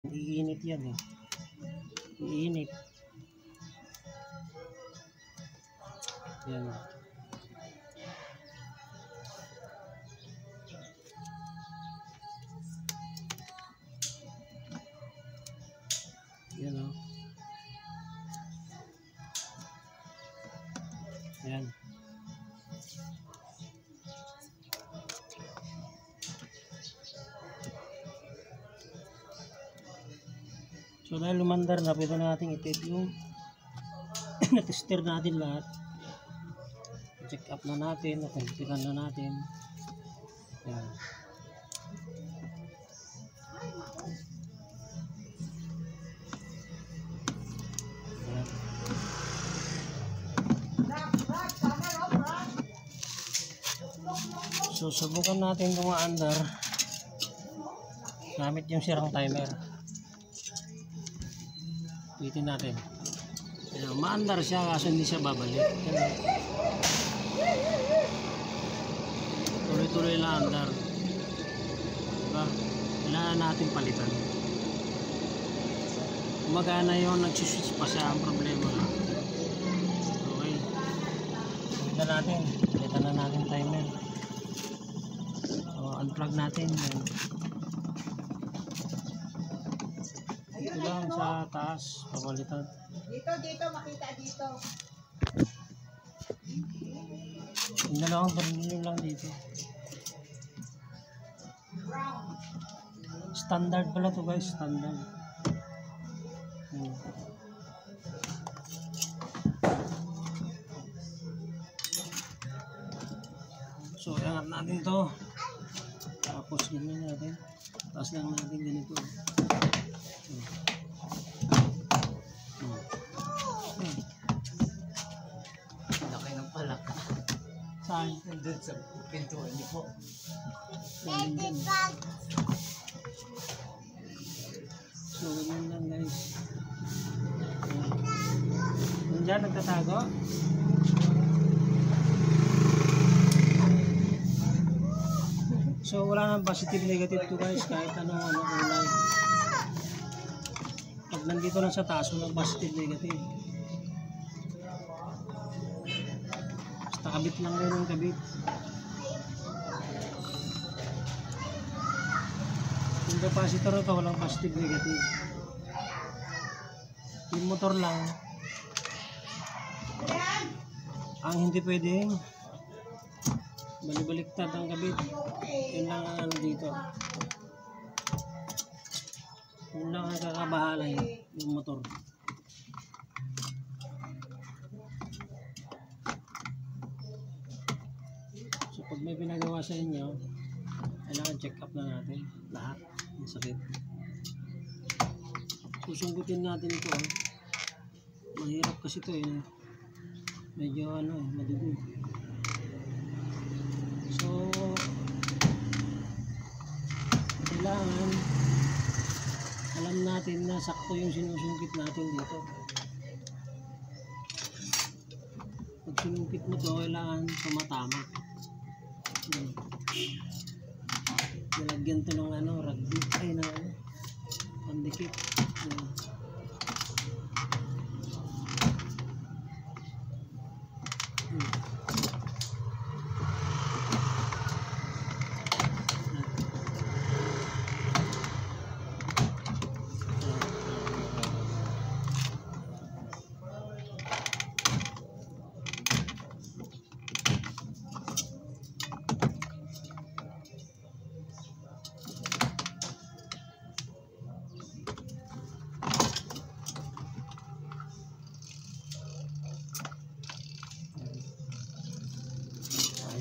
Iinit yan eh. Iinit. Yan. Yan o. Yan. So dahil lumandar na, pwede natin i-tape yung na-tester natin lahat. Check up na natin, natestikan na natin. Yan. Yan. So subukan natin kung maandar gamit yung sirang timer. Pitin natin. Ayan, maandar siya kaso hindi siya babalik. Tuloy-tuloy lang andar. Diba? Kailangan natin palitan. Gumagana yun, nagsiswitch pa siya ang problema. Okay. Palitan na natin timer. So, unplug natin. Ito lang sa taas, papalitan. Dito, makita dito. Yung dalawang tornilyo lang dito. Standard pala to guys, standard. So, iangat natin to. Tapos ganyan natin. Taas lang natin ganito. Laki ng palaka. Saan? Nandun sa pintuan niyo po. So, ganyan lang guys. Nandiyan, nagtatago. So, wala nang positive negative to guys, kahit anong kulay. Pag nandito lang sa taas, walang positive negative. Basta kabit lang rin ang kabit. Yung capacitor ito, walang positive negative. Yung motor lang, ang hindi pwedeng balibaliktad ang kabit. Yun lang ang ano dito. Yun lang ang kakabahala yung motor. So pag may pinagawa sa inyo, kailangan check up na natin lahat ng sakit. Susunggutin natin ito. Mahirap kasi ito eh. Medyo ano, madugo. So kailangan alam natin na sakto yung sinusungkit natin dito. Pag sinungkit mo to, kailangan tumatama. Nilagyan to ng ano, rugby ay na ano, pandikit.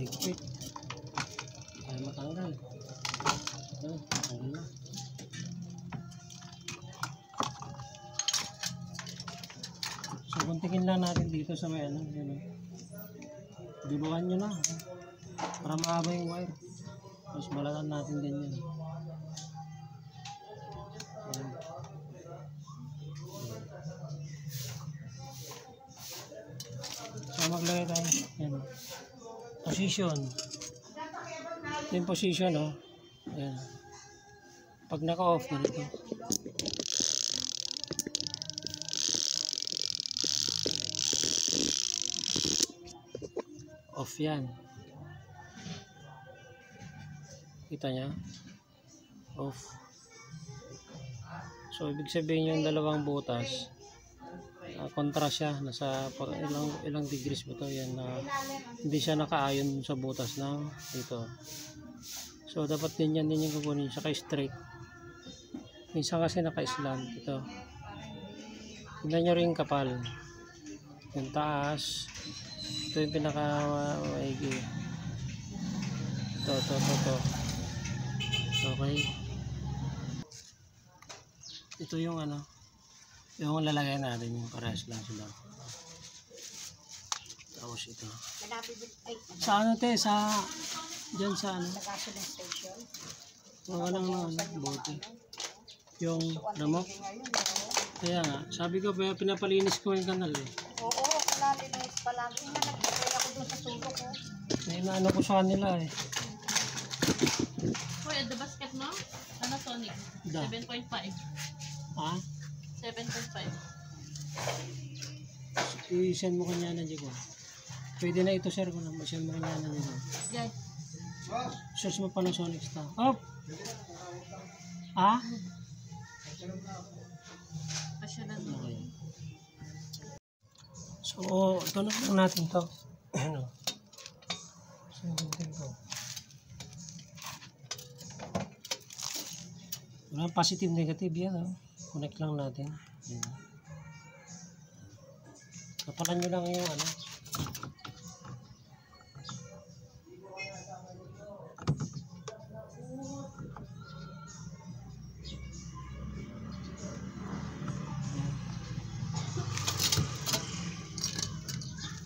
Higpit. Ay matanggal. Matanggal na. So kuntikin lang natin dito sa may ano. Duluhan nyo na. Para mahaba yung wire. Tapos balatan natin ganyan. So maglagay tayo. Yan. Position. Ito yung position, oh. Ayan. Pag naka-off, ganito. yan. Kita niya? Off. So ibig sabihin yung dalawang butas, kontra siya, nasa ilang degrees ba to yan, na hindi siya nakaayon sa butas ng ito. So dapat din yan din yung kukunin, saka straight. Minsan kasi naka-slant ito. Tingnan nyo rin kapal. Yung taas, ito yung pinaka maigi. Ito. Okay. Ito yung ano, yung lalagay natin, yung parehas lang sila. Tapos ito. Sa ano te, dyan sa ano? Mga ano, bote. Yung lamok. Kaya nga, sabi ko, pinapalinis ko yung kanal eh. Oo, pinalinis palagi nga. Nagpapay ako doon sa sulok ko. Inaano ko sa kanila eh. Kuya, the basket mo? Panasonic. Da. 7.5. Ha? 7.5. I-send mo kanya na dyan ko. Pwede na ito sir, kung send mo kanya na dyan ko. Guys, Search mo Panasonic Star. Oh! Ha? pasyalan. Okay. So, ito na lang natin to. Ano? Send natin to. Walang positive, negative yan. Oh. Connect lang natin. Ayan. Kapalan nyo lang yung ano.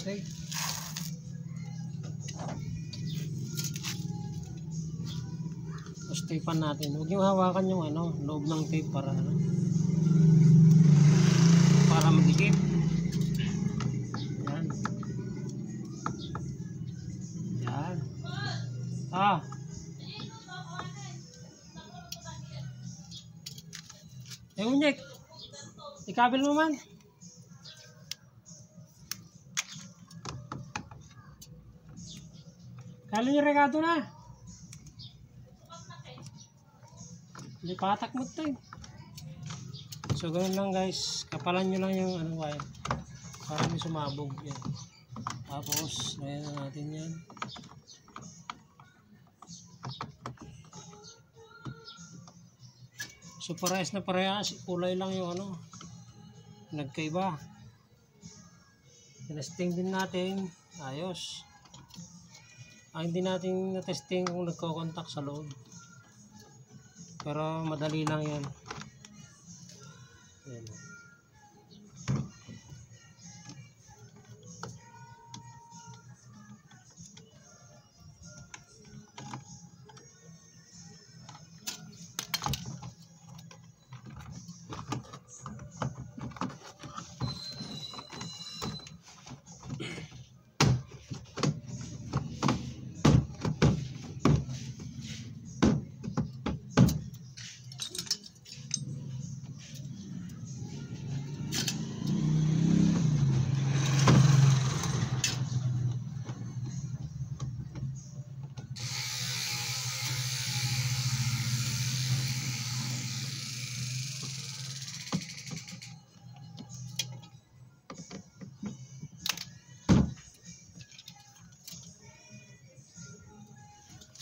Okay. Tapos tapean natin. Huwag yung hawakan yung ano, loob ng tape para ano, para magdikit. Yan. Yan. Ah. Unyek. Ikabil mo man. Kalo yung regado na. Lipatak mo ito eh. So ganoon lang guys. Kapalan nyo lang yung ano wire. Para may sumabog. Yan. Tapos, ayan na natin yan. So parehas na parehas. Kulay lang yung ano. Nagkaiba. Tinesting din natin. Ayos. Ang hindi natin na-testing kung nagko-contact sa loob. Pero madali lang yan. Ayan.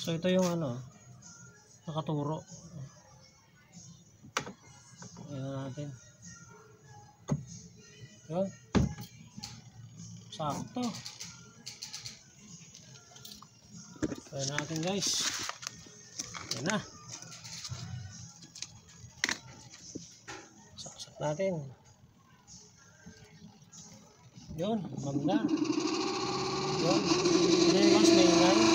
So ito yung ano, nakaturo. Ayan na natin. Yun. Sakto. Ayan natin guys. Ayan na. Saksak natin. Yun, maganda. Yun. Ayan guys, may ingay.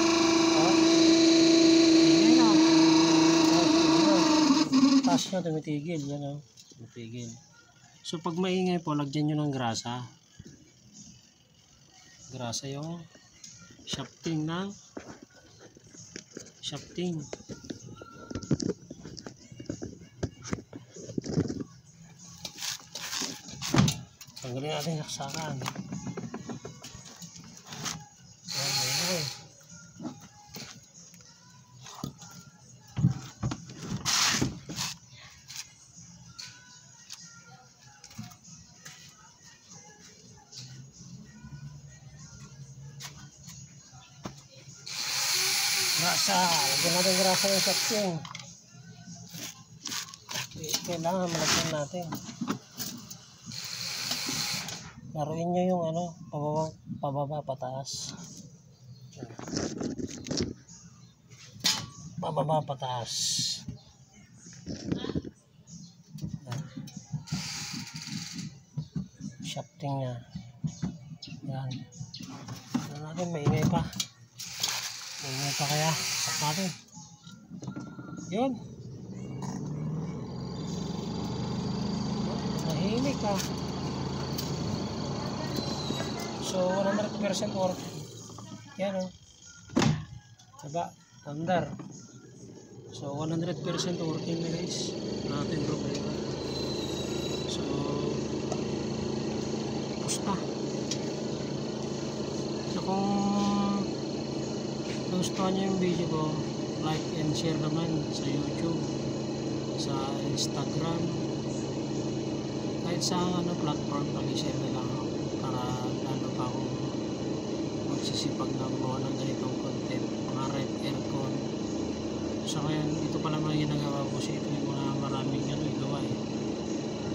Taas na, tumitigil. Yan o. Tumitigil. So pag maingay po, lagyan nyo ng grasa. Grasa yung shafting ng shafting. Tanggalin natin yung saksakan. Yan, yan. grasa. Lagyan natin grasa ng shafting. Kailangan malagyan natin. Laruin nyo yung ano, pababa, pataas. Pababa, pataas. Shafting niya. Yan. Ano natin, maingay pa. Maingay pa kaya. Sak natin. Yun. Mahimik ka. So 100% work. Yan o. Diba? Under. So 100% working na guys. Natin problema. So pusta. So kung gusto nyo yung video ko, like and share naman sa YouTube, sa Instagram, kahit sa ano platform, pag-share na lang ako para lalo pa akong magsisipag na gumawa ng ganitong content, mga rep aircon. So ngayon, ito pa lang ang ginagawa ko kasi ito yung mga maraming ano igawa eh.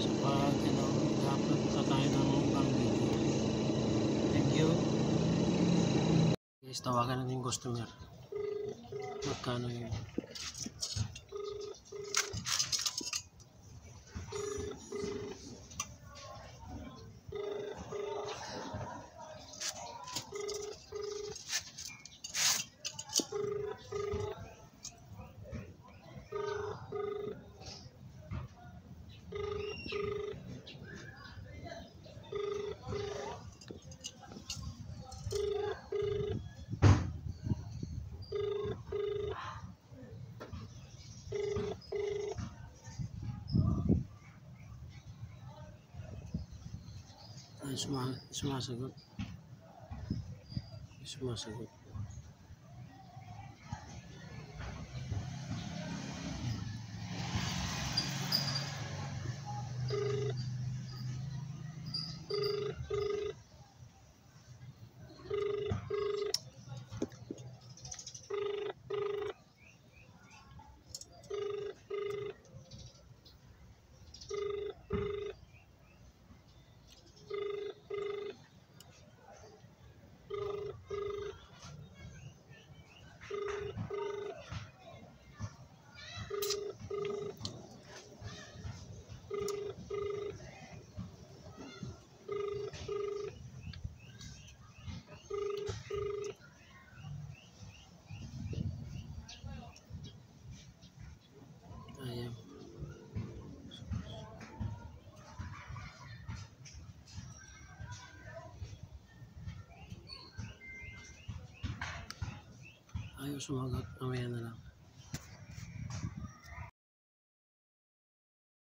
So pag ano, i-upload pa tayo ng ibang video. Thank you. Guys, tawagan natin yung customer. Magkano yun? Ay, sumasagot. Sumasagot. Ayaw sumagot, mamaya na lang.